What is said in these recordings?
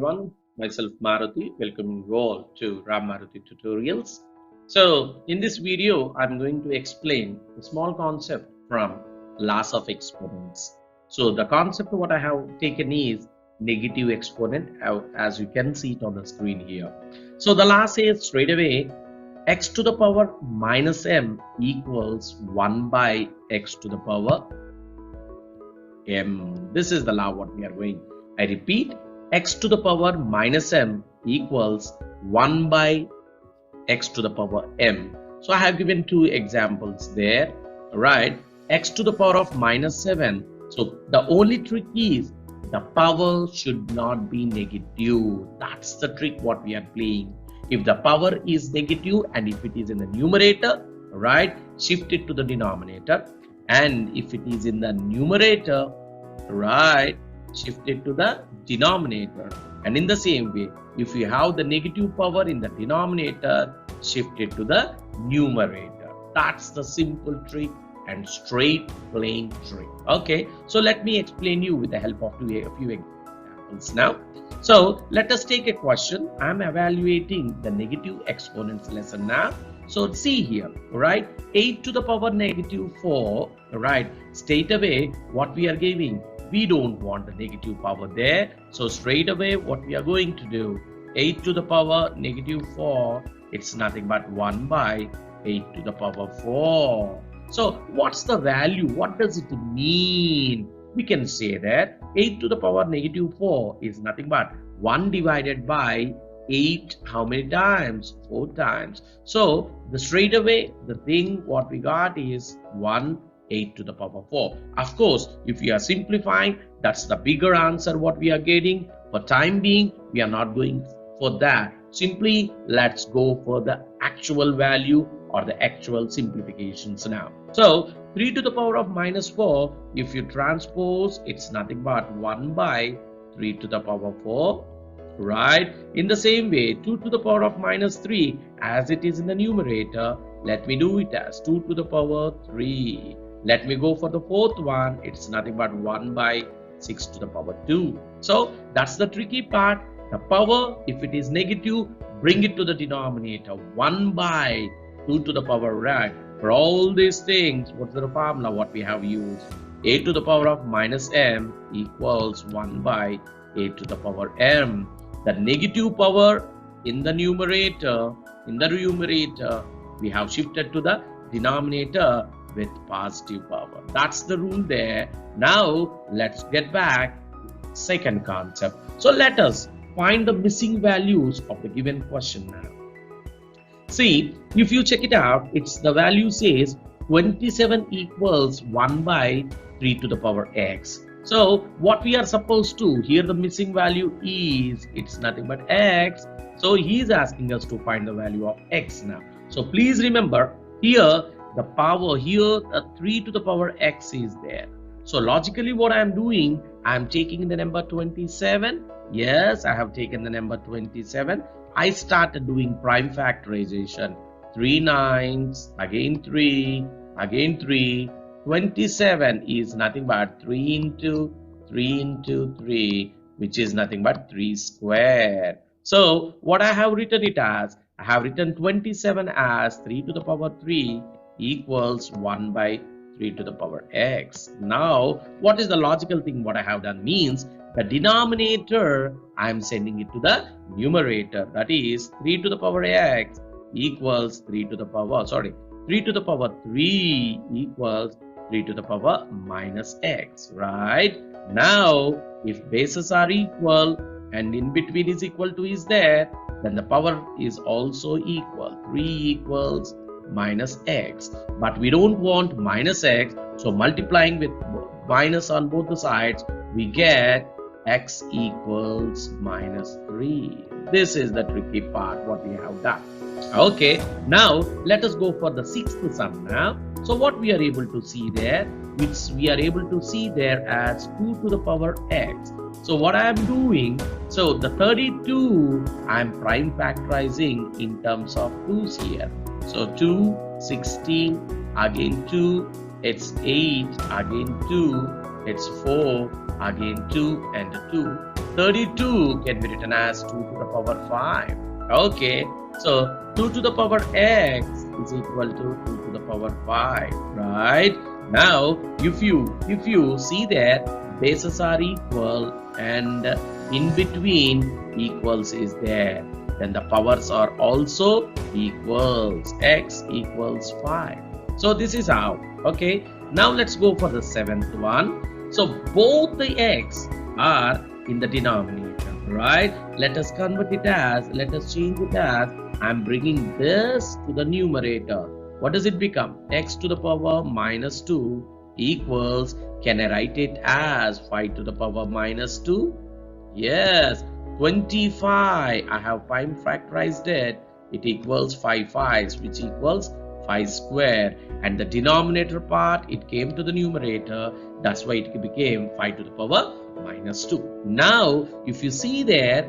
everyone. Myself Maruti. Welcome you all to Ram Maruti Tutorials. So, in this video, I'm going to explain a small concept from laws of exponents. So, the concept what I have taken is negative exponent, as you can see it on the screen here. So, the law says straight away x to the power minus m equals 1 by x to the power m. This is the law what we are going. I repeat, x to the power minus m equals 1 by x to the power m. So I have given two examples there, right? X to the power of minus 7. So the only trick is the power should not be negative. That's the trick what we are playing. If the power is negative and if it is in the numerator, right, shift it to the denominator. And if it is in the numerator, right, shift it to the denominator. And in the same way, if you have the negative power in the denominator, shift it to the numerator. That's the simple trick and straight plain trick. Okay, so let me explain you with the help of a few examples now. So let us take a question. I'm evaluating the negative exponents lesson now. So see here, right, 8 to the power negative 4, right, straight away what we are giving, we don't want the negative power there. So straight away what we are going to do, 8 to the power negative 4, it's nothing but 1 by 8 to the power 4. So what's the value? What does it mean? We can say that 8 to the power negative 4 is nothing but 1 divided by 8, how many times? 4 times. So the straight away the thing what we got is 1 8 to the power 4. Of course, if we are simplifying, that's the bigger answer what we are getting. For time being, we are not going for that. Simply let's go for the actual value or the actual simplifications now. So 3 to the power of minus 4, if you transpose, it's nothing but 1 by 3 to the power 4. Right? In the same way, 2 to the power of minus 3, as it is in the numerator, let me do it as 2 to the power 3. Let me go for the fourth one. It's nothing but 1 by 6 to the power 2. So that's the tricky part. The power, if it is negative, bring it to the denominator. 1 by 2 to the power, right? For all these things, what's the formula what we have used? A to the power of minus m equals 1 by a to the power m. The negative power in the numerator, we have shifted to the denominator with positive power. That's the rule there. Now let's get back second concept. So let us find the missing values of the given question now. See, if you check it out, it's the value says 27 equals 1 by 3 to the power x. So what we are supposed to, here the missing value is, it's nothing but x. So he is asking us to find the value of x now. So please remember, here the power, here the 3 to the power x is there. So logically what I am doing, I am taking the number 27. Yes, I have taken the number 27. I started doing prime factorization. 3 nines, again 3, again 3. 27 is nothing but 3 into 3, which is nothing but 3 square. So what I have written it as, I have written 27 as 3 to the power 3 equals 1 by 3 to the power x. Now what is the logical thing what I have done means the denominator I am sending it to the numerator, that is 3 to the power x equals 3 to the power 3 to the power 3 equals 3 to the power minus x, right? Now if bases are equal and in between is equal to is there, then the power is also equal. 3 equals minus x, but we don't want minus x, so multiplying with minus on both the sides, we get x equals minus 3. This is the tricky part what we have done. Okay, now let us go for the sixth sum now. So what we are able to see there, which we are able to see there as 2 to the power x. So what I am doing, so the 32 I am prime factorizing in terms of 2's here. So 2, 16, again 2, it's 8, again 2, it's 4, again 2 and 2. 32 can be written as 2 to the power 5. Okay, so 2 to the power x is equal to 2 to the power 5, right? Now, if you see that bases are equal and in between equals is there, then the powers are also equals. X equals 5. So this is how. Okay, now let's go for the seventh one. So both the x are in the denominator, right? Let us convert it as, let us change it as, I'm bringing this to the numerator. What does it become? X to the power minus 2 equals, can I write it as 5 to the power minus 2? Yes, 25. I have 5 factorized it. It equals 5 5s, which equals 5 square. And the denominator part, it came to the numerator. That's why it became 5 to the power minus 2. Now, if you see there,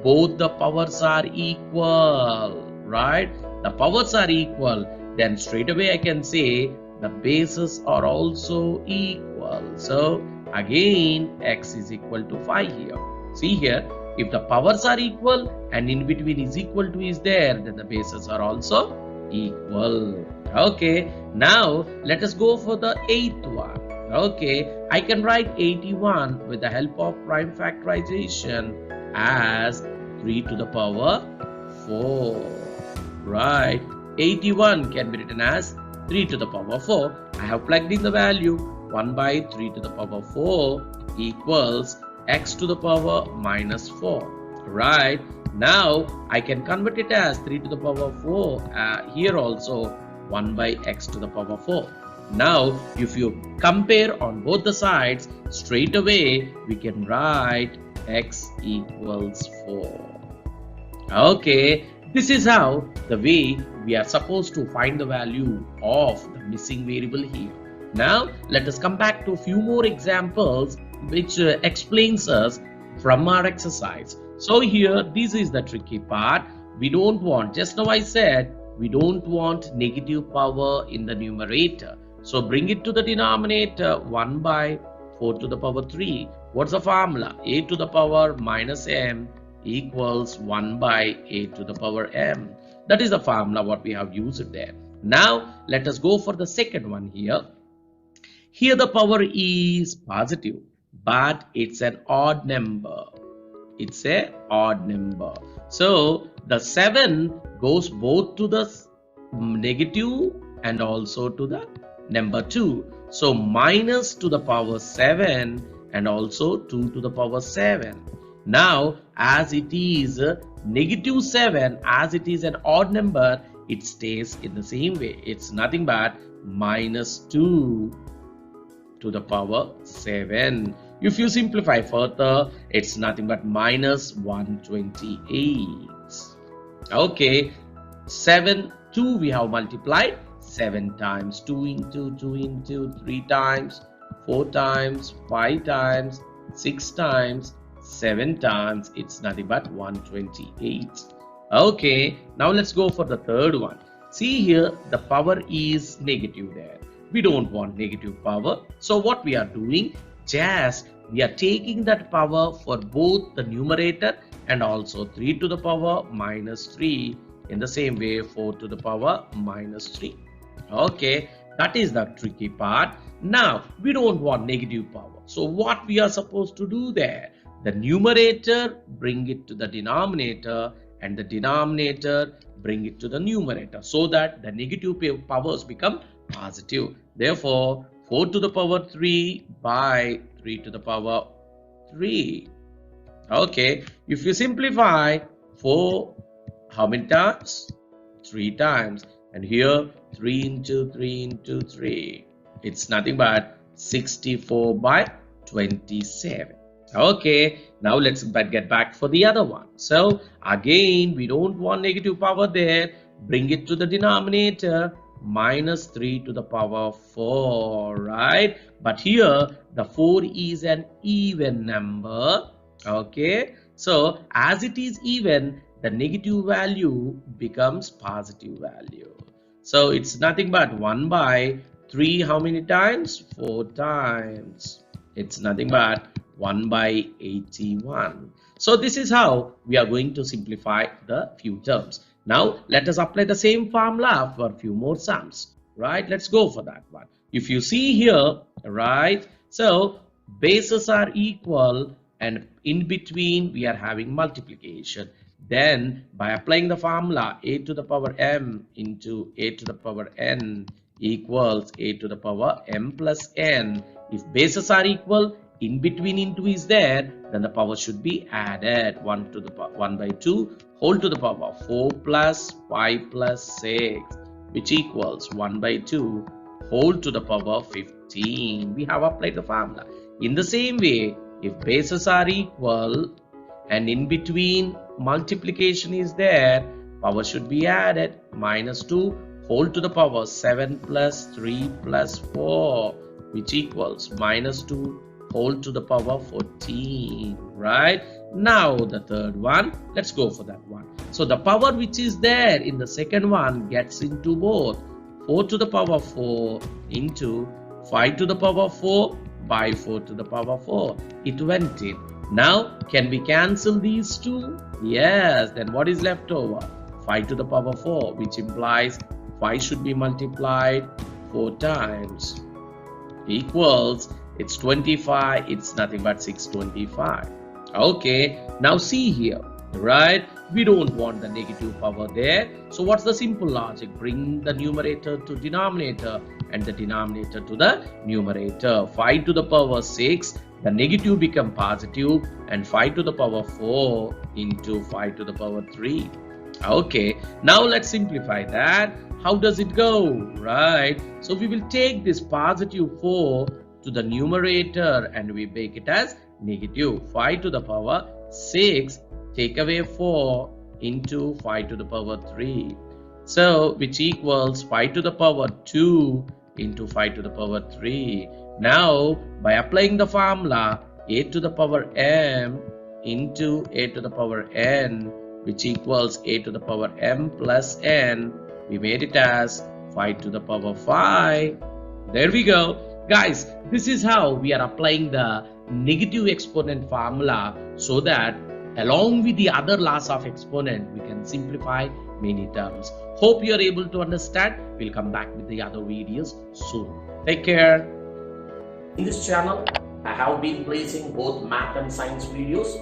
both the powers are equal, right? The powers are equal. Then straight away I can say the bases are also equal. So again, x is equal to 5 here. See here, if the powers are equal and in between is equal to is there, then the bases are also equal. Okay, now let us go for the eighth one. Okay, I can write 81 with the help of prime factorization as 3 to the power 4. Right, 81 can be written as 3 to the power 4. I have plugged in the value 1 by 3 to the power 4 equals x to the power minus 4. Right, now I can convert it as 3 to the power 4. Here also 1 by x to the power 4. Now if you compare on both the sides, straight away we can write x equals 4. Okay, this is how the way we are supposed to find the value of the missing variable here. Now let us come back to a few more examples which explains us from our exercise. So here, this is the tricky part. We don't want, just now I said, we don't want negative power in the numerator. So bring it to the denominator, 1 by 4 to the power 3. What's the formula? A to the power minus m equals 1 by a to the power m. That is the formula what we have used there. Now let us go for the second one here. Here the power is positive, but it's an odd number. It's a odd number. So the 7 goes both to the negative and also to the number 2. So minus to the power 7 and also 2 to the power 7. Now as it is negative 7, as it is an odd number, it stays in the same way. It's nothing but minus 2 to the power 7. If you simplify further, it's nothing but minus 128. Okay, 7, 2 we have multiplied 7 times, 2 into 2 into 3 times, 4 times, 5 times, 6 times, 7 times, it's nothing but 128. Okay, now let's go for the third one. See here, the power is negative there. We don't want negative power. So what we are doing, just we are taking that power for both the numerator and also 3 to the power minus 3. In the same way, 4 to the power minus 3. Okay, that is the tricky part. Now, we don't want negative power. So what we are supposed to do there? The numerator, bring it to the denominator, and the denominator, bring it to the numerator, so that the negative powers become positive. Therefore, 4 to the power 3 by 3 to the power 3. Okay, if you simplify, 4 how many times? 3 times. And here 3 into 3 into 3. It's nothing but 64 by 27. Okay, now let's get back for the other one. So again, we don't want negative power there. Bring it to the denominator, minus 3 to the power 4, right? But here the 4 is an even number. Okay, so as it is even, the negative value becomes positive value. So it's nothing but 1 by 3 how many times? 4 times. It's nothing but 1 by 81. So this is how we are going to simplify the few terms. Now let us apply the same formula for a few more sums, right? Let's go for that one. If you see here, right, so bases are equal and in between we are having multiplication. Then by applying the formula a to the power m into a to the power n equals a to the power m plus n. If bases are equal, in between into is there, then the power should be added. 1 to the power 1 by 2 whole to the power 4 plus 5 plus 6, which equals 1 by 2 whole to the power 15. We have applied the formula. In the same way, if bases are equal and in between multiplication is there, power should be added. Minus 2 whole to the power 7 plus 3 plus 4, which equals minus 2 whole to the power 14, right? Now the third one, let's go for that one. So the power which is there in the second one gets into both. 4 to the power 4 into 5 to the power 4 by 4 to the power 4. It went in. Now, can we cancel these two? Yes, then what is left over? 5 to the power 4, which implies 5 should be multiplied 4 times. Equals, it's 25, it's nothing but 625. Okay, now see here, right? We don't want the negative power there. So what's the simple logic? Bring the numerator to denominator and the denominator to the numerator. 5 to the power 6, the negative become positive, and 5 to the power 4 into 5 to the power 3. Okay, now let's simplify that. How does it go, right? So we will take this positive 4 to the numerator and we make it as negative 5 to the power 6, take away 4 into 5 to the power 3. So which equals 5 to the power 2 into 5 to the power 3. Now by applying the formula a to the power m into a to the power n, which equals a to the power m plus n, we made it as 5 to the power 5. There we go. Guys, this is how we are applying the negative exponent formula so that along with the other laws of exponent, we can simplify many terms. Hope you are able to understand. We'll come back with the other videos soon. Take care. In this channel, I have been placing both math and science videos